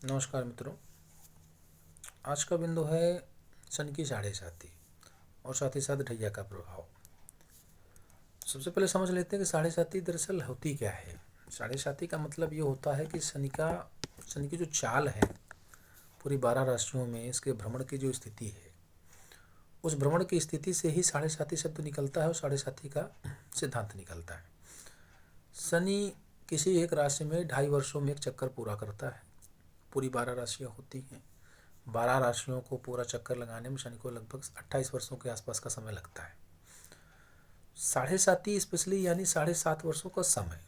नमस्कार मित्रों। आज का बिंदु है सन की साढ़े साती और साथ ही साथ ढैया का प्रभाव। सबसे पहले समझ लेते हैं कि साढ़े साती दरअसल होती क्या है। साढ़े साती का मतलब ये होता है कि शनि की जो चाल है पूरी 12 राशियों में इसके भ्रमण की जो स्थिति है, उस भ्रमण की स्थिति से ही साढ़े साती शब्द निकलता है और साढ़े साती का सिद्धांत निकलता है। शनि किसी एक राशि में 2.5 वर्षों में एक चक्कर पूरा करता है। पूरी 12 राशियाँ होती हैं। 12 राशियों को पूरा चक्कर लगाने में शनि को लगभग 28 वर्षों के आसपास का समय लगता है। साढ़े साती स्पेशली यानी 7.5 वर्षों का समय।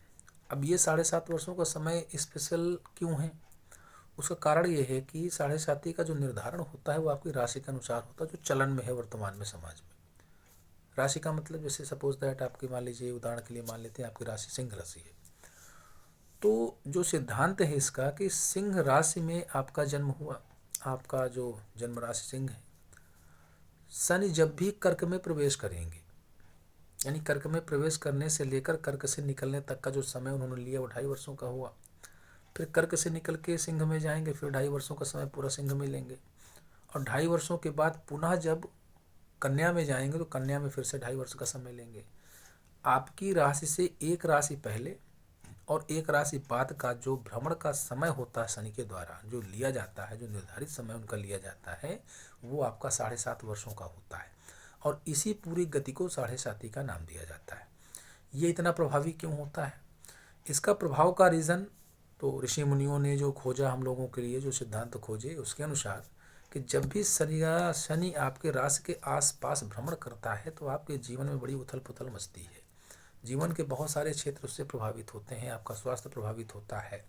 अब ये 7.5 वर्षों का समय स्पेशल क्यों है? उसका कारण ये है कि साढ़े साती का जो निर्धारण होता है वो आपकी राशि के अनुसार होता है, जो चलन में है वर्तमान में समाज में। राशि का मतलब जैसे सपोज दैट आपकी मान लीजिए, उदाहरण के लिए मान लेते हैं आपकी राशि सिंह राशि है, तो जो सिद्धांत है इसका कि सिंह राशि में आपका जन्म हुआ, आपका जो जन्म राशि सिंह है, शनि जब भी कर्क में प्रवेश करेंगे, यानी कर्क में प्रवेश करने से लेकर कर्क से निकलने तक का जो समय उन्होंने लिया वो 2.5 वर्षों का हुआ। फिर कर्क से निकल के सिंह में जाएंगे, फिर 2.5 वर्षों का समय पूरा सिंह में लेंगे, और 2.5 वर्षों के बाद पुनः जब कन्या में जाएंगे तो कन्या में फिर से 2.5 वर्ष का समय लेंगे। आपकी राशि से एक राशि पहले और एक राशि बाद का जो भ्रमण का समय होता है शनि के द्वारा जो लिया जाता है, जो निर्धारित समय उनका लिया जाता है, वो आपका 7.5 वर्षों का होता है। और इसी पूरी गति को साढ़े साती का नाम दिया जाता है। ये इतना प्रभावी क्यों होता है? इसका प्रभाव का रीज़न तो ऋषि मुनियों ने जो खोजा, हम लोगों के लिए जो सिद्धांत खोजे, उसके अनुसार कि जब भी शनि आपके राशि के आसपास भ्रमण करता है तो आपके जीवन में बड़ी उथल पुथल मचती है। जीवन के बहुत सारे क्षेत्र उससे प्रभावित होते हैं। आपका स्वास्थ्य प्रभावित होता है,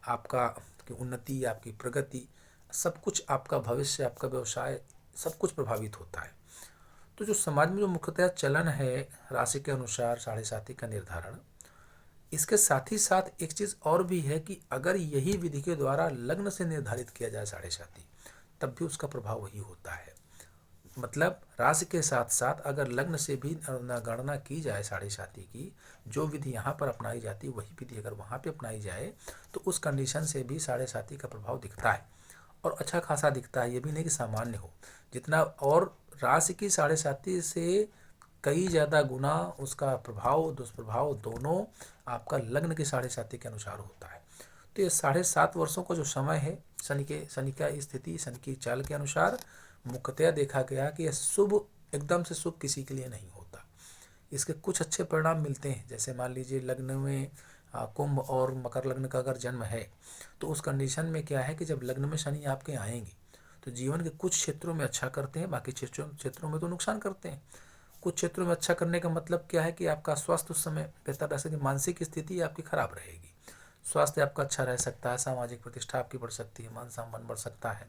आपका की उन्नति, आपकी प्रगति, सब कुछ, आपका भविष्य, आपका व्यवसाय, सब कुछ प्रभावित होता है। तो जो समाज में जो मुख्यतः चलन है राशि के अनुसार साढ़े साती का निर्धारण, इसके साथ ही साथ एक चीज़ और भी है कि अगर यही विधि के द्वारा लग्न से निर्धारित किया जाए साढ़े साती, तब भी उसका प्रभाव वही होता है। मतलब राशि के साथ साथ अगर लग्न से भी गणना की जाए साढ़े साती की, जो विधि यहाँ पर अपनाई जाती है वही विधि अगर वहाँ पे अपनाई जाए तो उस कंडीशन से भी साढ़े साती का प्रभाव दिखता है, और अच्छा खासा दिखता है। ये भी नहीं कि सामान्य हो, जितना और राशि की साढ़े साती से कई ज़्यादा गुना उसका प्रभाव, दुष्प्रभाव दोनों आपका लग्न की साढ़े साती के अनुसार होता है। तो ये 7.5 वर्षों का जो समय है शनि का स्थिति, शनि की चाल के अनुसार मुख्यतया देखा गया कि यह शुभ, एकदम से शुभ किसी के लिए नहीं होता। इसके कुछ अच्छे परिणाम मिलते हैं। जैसे मान लीजिए लग्न में कुंभ और मकर लग्न का अगर जन्म है तो उस कंडीशन में क्या है कि जब लग्न में शनि आपके आएंगे तो जीवन के कुछ क्षेत्रों में अच्छा करते हैं, बाकी क्षेत्रों में तो नुकसान करते हैं। कुछ क्षेत्रों में अच्छा करने का मतलब क्या है कि आपका स्वास्थ्य उस समय बेहतर रह सकती है, मानसिक स्थिति आपकी खराब रहेगी, स्वास्थ्य आपका अच्छा रह सकता है, सामाजिक प्रतिष्ठा आपकी बढ़ सकती है, मान सम्मान बढ़ सकता है,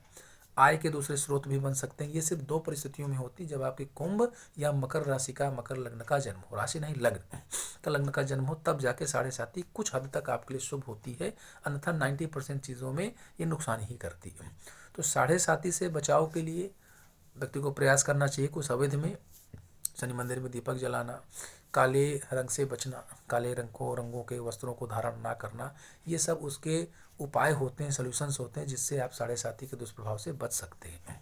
आय के दूसरे स्रोत भी बन सकते हैं। ये सिर्फ 2 परिस्थितियों में होती है, जब आपकी कुंभ या मकर राशि का, मकर लग्न का जन्म हो, राशि नहीं लग्न का लग्न का जन्म हो, तब जाके साढ़े साती कुछ हद तक आपके लिए शुभ होती है, अन्यथा 90% चीज़ों में ये नुकसान ही करती है। तो साढ़े साती से बचाव के लिए व्यक्ति को प्रयास करना चाहिए कुछ अवधि में शनि मंदिर में दीपक जलाना, काले रंग से बचना, काले रंगों के वस्त्रों को धारण ना करना, ये सब उसके उपाय होते हैं, सोल्यूशंस होते हैं, जिससे आप साढ़े साती के दुष्प्रभाव से बच सकते हैं।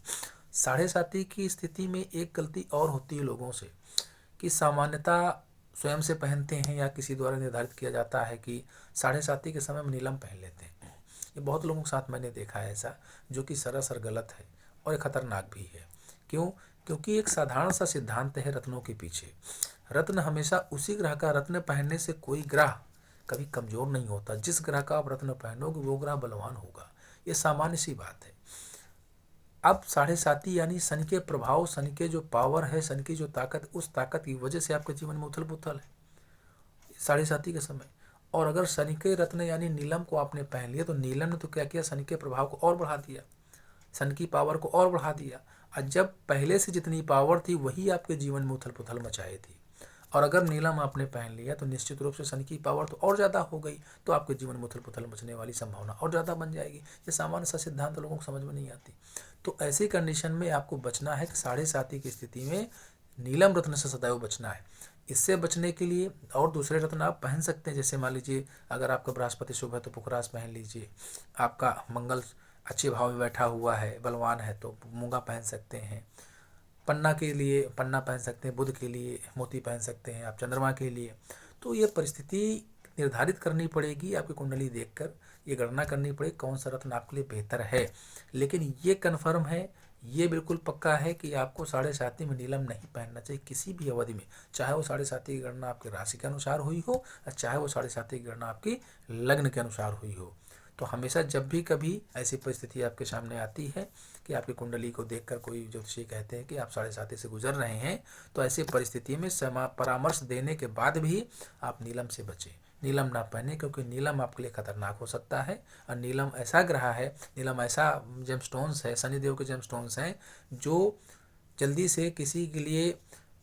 साढ़े साती की स्थिति में एक गलती और होती है लोगों से कि सामान्यतः स्वयं से पहनते हैं या किसी द्वारा निर्धारित किया जाता है कि साढ़े साती के समय में नीलम पहन लेते हैं। ये बहुत लोगों के साथ मैंने देखा है ऐसा, जो कि सरासर गलत है और खतरनाक भी है। क्यों? क्योंकि एक साधारण सा सिद्धांत है रत्नों के पीछे। रत्न हमेशा उसी ग्रह का, रत्न पहनने से कोई ग्रह कभी कमजोर नहीं होता। जिस ग्रह का आप रत्न पहनोगे वो ग्रह बलवान होगा, ये सामान्य सी बात है। अब साढ़े साती यानी शनि के प्रभाव, शनि के जो पावर है, शनि की जो ताकत, उस ताकत की वजह से आपके जीवन में उथल पुथल है साढ़े साती के समय। और अगर शनि के रत्न यानी नीलम को आपने पहन लिया तो नीलम ने तो क्या किया, शनि के प्रभाव को और बढ़ा दिया, शनि की पावर को और बढ़ा दिया। और जब पहले से जितनी पावर थी वही आपके जीवन में उथल पुथल मचाई थी, और अगर नीलम आपने पहन लिया तो निश्चित रूप से शनि की पावर तो और ज़्यादा हो गई, तो आपके जीवन में उथल पुथल मचने वाली संभावना और ज़्यादा बन जाएगी। ये सामान्य सा सिद्धांत लोगों को समझ में नहीं आती। तो ऐसी कंडीशन में आपको बचना है कि साढ़े साती की स्थिति में नीलम रत्न से सदैव बचना है। इससे बचने के लिए और दूसरे रत्न आप पहन सकते हैं। जैसे मान लीजिए अगर आपका बृहस्पति शुभ है तो पुखराज पहन लीजिए, आपका मंगल अच्छे भाव में बैठा हुआ है, बलवान है तो मूंगा पहन सकते हैं। पन्ना के लिए पन्ना पहन सकते हैं, बुध के लिए मोती पहन सकते हैं आप, चंद्रमा के लिए। तो ये परिस्थिति निर्धारित करनी पड़ेगी आपकी कुंडली देखकर, ये गणना करनी पड़ेगी कौन सा रत्न आपके लिए बेहतर है। लेकिन ये कन्फर्म है, ये बिल्कुल पक्का है कि आपको 7.5 में नीलम नहीं पहनना चाहिए किसी भी अवधि में, चाहे वो 7.5 की गणना आपकी राशि के अनुसार हुई हो और चाहे वो 7.5 की गणना आपकी लग्न के अनुसार हुई हो। तो हमेशा जब भी कभी ऐसी परिस्थिति आपके सामने आती है कि आपकी कुंडली को देखकर कोई ज्योतिषी कहते हैं कि आप 7.5 से गुजर रहे हैं, तो ऐसी परिस्थिति में परामर्श देने के बाद भी आप नीलम से बचें, नीलम ना पहने, क्योंकि नीलम आपके लिए खतरनाक हो सकता है। और नीलम ऐसा ग्रह है, नीलम ऐसा जेमस्टोन्स है, शनिदेव के जेमस्टोन्स हैं जो जल्दी से किसी के लिए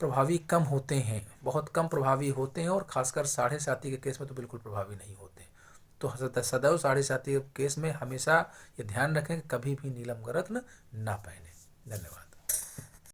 प्रभावी कम होते हैं, बहुत कम प्रभावी होते हैं, और खासकर 7.5 के केस में तो बिल्कुल प्रभावी नहीं होते। तो सदैव 7.5 के केस में हमेशा ये ध्यान रखें कि कभी भी नीलम का रत्न ना पहने। धन्यवाद।